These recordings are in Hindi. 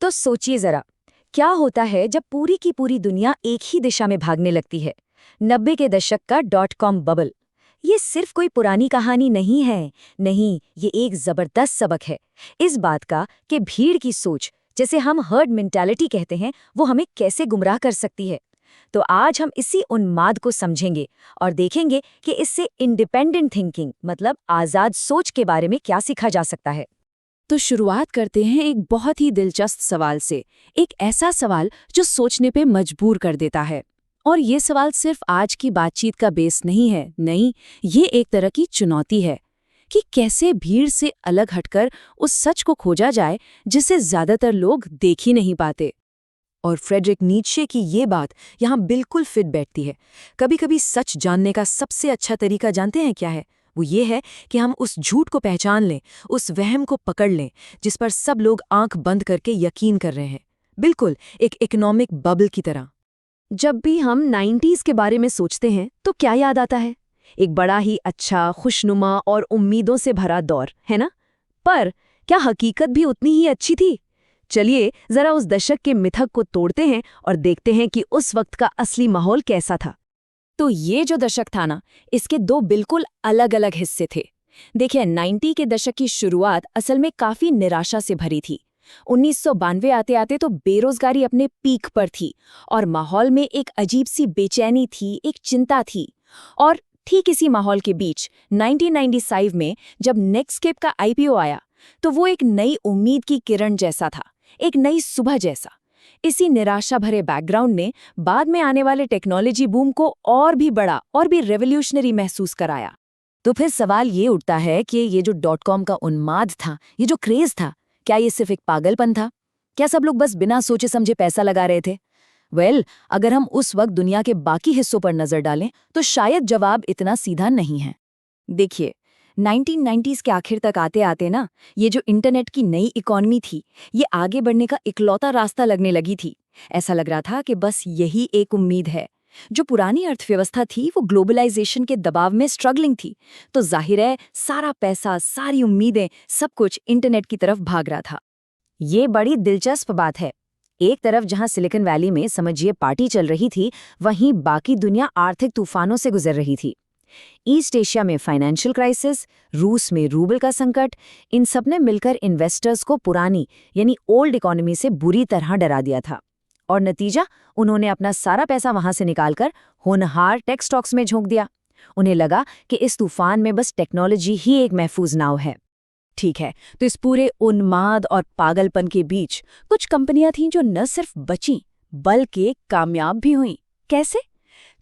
तो सोचिए जरा, क्या होता है जब पूरी की पूरी दुनिया एक ही दिशा में भागने लगती है। 90 के दशक का .com बबल। ये सिर्फ कोई पुरानी कहानी नहीं है। नहीं, ये एक जबरदस्त सबक है इस बात का कि भीड़ की सोच, जिसे हम हर्ड मेंटालिटी कहते हैं, वो हमें कैसे गुमराह कर सकती है। तो आज हम इसी उन्माद को समझेंगे और देखेंगे कि इससे इंडिपेंडेंट थिंकिंग मतलब आज़ाद सोच के बारे में क्या सीखा जा सकता है। तो शुरुआत करते हैं एक बहुत ही दिलचस्प सवाल से। एक ऐसा सवाल जो सोचने पे मजबूर कर देता है। और ये सवाल सिर्फ आज की बातचीत का बेस नहीं है, नहीं, ये एक तरह की चुनौती है कि कैसे भीड़ से अलग हटकर उस सच को खोजा जाए जिसे ज्यादातर लोग देख ही नहीं पाते। और फ्रेडरिक नीत्शे की ये बात यहाँ बिल्कुल फिट बैठती है। कभी-कभी सच जानने का सबसे अच्छा तरीका जानते हैं क्या है? वो ये है कि हम उस झूठ को पहचान लें, उस वहम को पकड़ लें जिस पर सब लोग आंख बंद करके यकीन कर रहे हैं। बिल्कुल एक इकोनॉमिक बबल की तरह। जब भी हम 90s के बारे में सोचते हैं तो क्या याद आता है? एक बड़ा ही अच्छा, खुशनुमा और उम्मीदों से भरा दौर, है ना? पर क्या हकीकत भी उतनी ही अच्छी थी? चलिए जरा उस दशक के मिथक को तोड़ते हैं और देखते हैं कि उस वक्त का असली माहौल कैसा था। तो ये जो दशक था ना, इसके दो बिल्कुल अलग अलग हिस्से थे। देखिए, 90 के दशक की शुरुआत असल में काफी निराशा से भरी थी। 1992 आते आते तो बेरोजगारी अपने पीक पर थी और माहौल में एक अजीब सी बेचैनी थी, एक चिंता थी। और ठीक इसी माहौल के बीच 1995 में जब नेक्स्केप का आईपीओ आया, तो वो एक नई उम्मीद की किरण जैसा था, एक नई सुबह जैसा। इसी निराशा भरे बैकग्राउंड ने बाद में आने वाले टेक्नोलॉजी बूम को और भी बड़ा और भी रेवोल्यूशनरी महसूस कराया। तो फिर सवाल ये उठता है कि ये जो .com का उन्माद था, ये जो क्रेज था, क्या ये सिर्फ एक पागलपन था? क्या सब लोग बस बिना सोचे समझे पैसा लगा रहे थे? अगर हम उस वक्त दुनिया के बाकी हिस्सों पर नजर डालें तो शायद जवाब इतना सीधा नहीं है। देखिए, 1990s के आखिर तक आते आते ना, ये जो इंटरनेट की नई इकॉनमी थी, ये आगे बढ़ने का इकलौता रास्ता लगने लगी थी। ऐसा लग रहा था कि बस यही एक उम्मीद है। जो पुरानी अर्थव्यवस्था थी वो ग्लोबलाइजेशन के दबाव में स्ट्रगलिंग थी, तो जाहिर है सारा पैसा, सारी उम्मीदें, सब कुछ इंटरनेट की तरफ भाग रहा था। ये बड़ी दिलचस्प बात है। एक तरफ जहां सिलिकॉन वैली में समझिए पार्टी चल रही थी, वहीं बाकी दुनिया आर्थिक तूफानों से गुजर रही थी। ईस्ट एशिया में फाइनेंशियल क्राइसिस, रूस में रूबल का संकट, इन सब ने मिलकर इन्वेस्टर्स को पुरानी यानी ओल्ड इकोनॉमी से बुरी तरह डरा दिया था। और नतीजा, उन्होंने अपना सारा पैसा वहां से निकालकर होनहार टेक स्टॉक्स में झोंक दिया। उन्हें लगा कि इस तूफान में बस टेक्नोलॉजी ही एक महफूज नाव है। ठीक है, तो इस पूरे उन्माद और पागलपन के बीच कुछ कंपनियां थीं जो न सिर्फ बचीं बल्कि कामयाब भी हुईं। कैसे?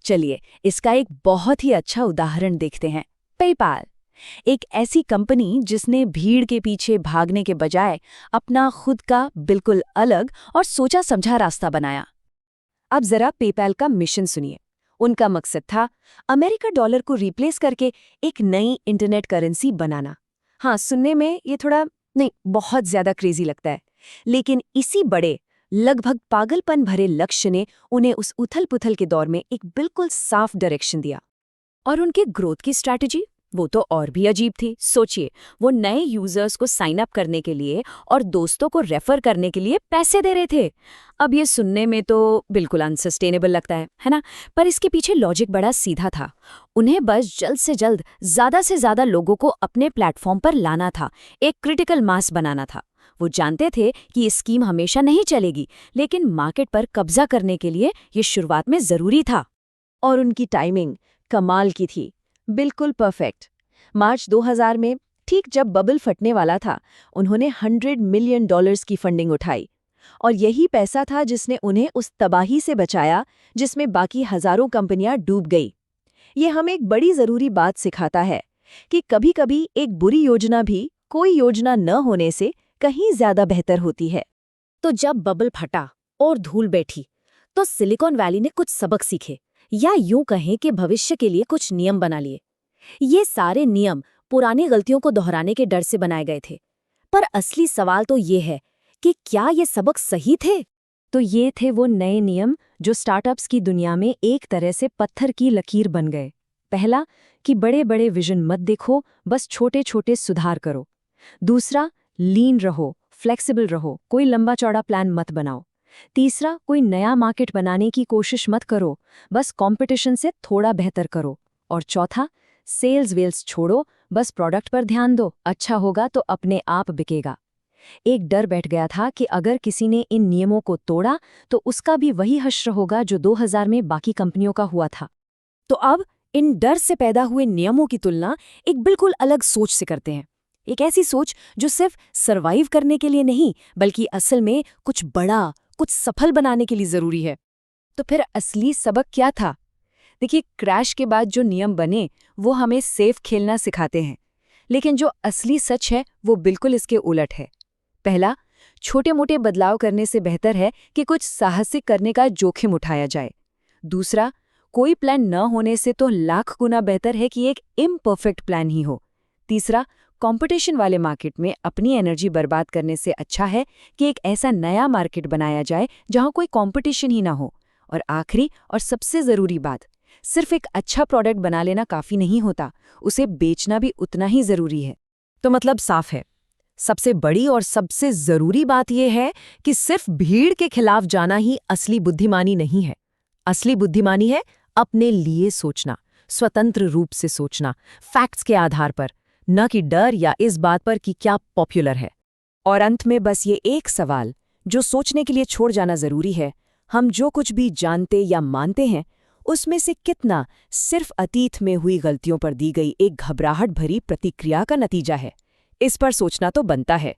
चलिए इसका एक बहुत ही अच्छा उदाहरण देखते हैं। पेपाल, एक ऐसी कंपनी जिसने भीड़ के पीछे भागने के बजाय अपना खुद का बिल्कुल अलग और सोचा समझा रास्ता बनाया। अब जरा पेपैल का मिशन सुनिए। उनका मकसद था अमेरिका डॉलर को रिप्लेस करके एक नई इंटरनेट करेंसी बनाना। हाँ, सुनने में ये थोड़ा नहीं, बहुत ज्यादा क्रेजी लगता है, लेकिन इसी बड़े लगभग पागलपन भरे लक्ष्य ने उन्हें उस उथल-पुथल के दौर में एक बिल्कुल साफ डायरेक्शन दिया। और उनके ग्रोथ की स्ट्रैटेजी वो तो और भी अजीब थी। सोचिए, वो नए यूजर्स को साइन अप करने के लिए और दोस्तों को रेफर करने के लिए पैसे दे रहे थे। अब ये सुनने में तो बिल्कुल अनसस्टेनेबल लगता है ना? पर इसके पीछे लॉजिक बड़ा सीधा था। उन्हें बस जल्द से जल्द ज्यादा से ज्यादा लोगों को अपने प्लेटफॉर्म पर लाना था, एक क्रिटिकल मास बनाना था। वो जानते थे कि ये स्कीम हमेशा नहीं चलेगी, लेकिन मार्केट पर कब्जा करने के लिए ये शुरुआत में जरूरी था। और उनकी टाइमिंग कमाल की थी, बिल्कुल परफेक्ट। मार्च 2000 में, ठीक जब बबल फटने वाला था, उन्होंने $100 मिलियन की फंडिंग उठाई। और यही पैसा था जिसने उन्हें उस तबाही से बचाया जिसमें बाकी हजारों कंपनियां डूब गई। ये हमें एक बड़ी जरूरी बात सिखाता है कि कभी-कभी एक बुरी योजना भी कोई योजना न होने से कहीं ज्यादा बेहतर होती है। तो जब बबल फटा और धूल बैठी, तो सिलिकॉन वैली ने कुछ सबक सीखे, या यूं कहें कि भविष्य के लिए कुछ नियम बना लिए। ये सारे नियम पुरानी गलतियों को दोहराने के डर से बनाए गए थे। पर असली सवाल तो ये है कि क्या ये सबक सही थे? तो ये थे वो नए नियम जो स्टार्टअप्स की दुनिया में एक तरह से पत्थर की लकीर बन गए। पहला, कि बड़े-बड़े विजन मत देखो, बस छोटे-छोटे सुधार करो। दूसरा, लीन रहो, फ्लेक्सिबल रहो, कोई लंबा चौड़ा प्लान मत बनाओ। तीसरा, कोई नया मार्केट बनाने की कोशिश मत करो, बस कंपटीशन से थोड़ा बेहतर करो। और चौथा, सेल्स वेल्स छोड़ो, बस प्रोडक्ट पर ध्यान दो, अच्छा होगा तो अपने आप बिकेगा। एक डर बैठ गया था कि अगर किसी ने इन नियमों को तोड़ा तो उसका भी वही हश्र होगा जो 2000 में बाकी कंपनियों का हुआ था। तो अब इन डर से पैदा हुए नियमों की तुलना एक बिल्कुल अलग सोच से करते हैं। एक ऐसी सोच जो सिर्फ सरवाइव करने के लिए नहीं, बल्कि असल में कुछ बड़ा, कुछ सफल बनाने के लिए जरूरी है। तो फिर असली सबक क्या था? देखिए, क्रैश के बाद जो नियम बने वो हमें सेफ खेलना सिखाते हैं, लेकिन जो असली सच है वो बिल्कुल इसके उलट है। पहला, छोटे मोटे बदलाव करने से बेहतर है कि कुछ साहसिक करने का जोखिम उठाया जाए। दूसरा, कोई प्लान न होने से तो लाख गुना बेहतर है कि एक इम्परफेक्ट प्लान ही हो। तीसरा, कंपटीशन वाले मार्केट में अपनी एनर्जी बर्बाद करने से अच्छा है कि एक ऐसा नया मार्केट बनाया जाए जहां कोई कंपटीशन ही ना हो। और आखिरी और सबसे ज़रूरी बात, सिर्फ एक अच्छा प्रोडक्ट बना लेना काफ़ी नहीं होता, उसे बेचना भी उतना ही ज़रूरी है। तो मतलब साफ है, सबसे बड़ी और सबसे जरूरी बात यह है कि सिर्फ भीड़ के खिलाफ जाना ही असली बुद्धिमानी नहीं है। असली बुद्धिमानी है अपने लिए सोचना, स्वतंत्र रूप से सोचना, फैक्ट्स के आधार पर, न कि डर या इस बात पर कि क्या पॉपुलर है। और अंत में बस ये एक सवाल जो सोचने के लिए छोड़ जाना जरूरी है, हम जो कुछ भी जानते या मानते हैं उसमें से कितना सिर्फ अतीत में हुई गलतियों पर दी गई एक घबराहट भरी प्रतिक्रिया का नतीजा है? इस पर सोचना तो बनता है।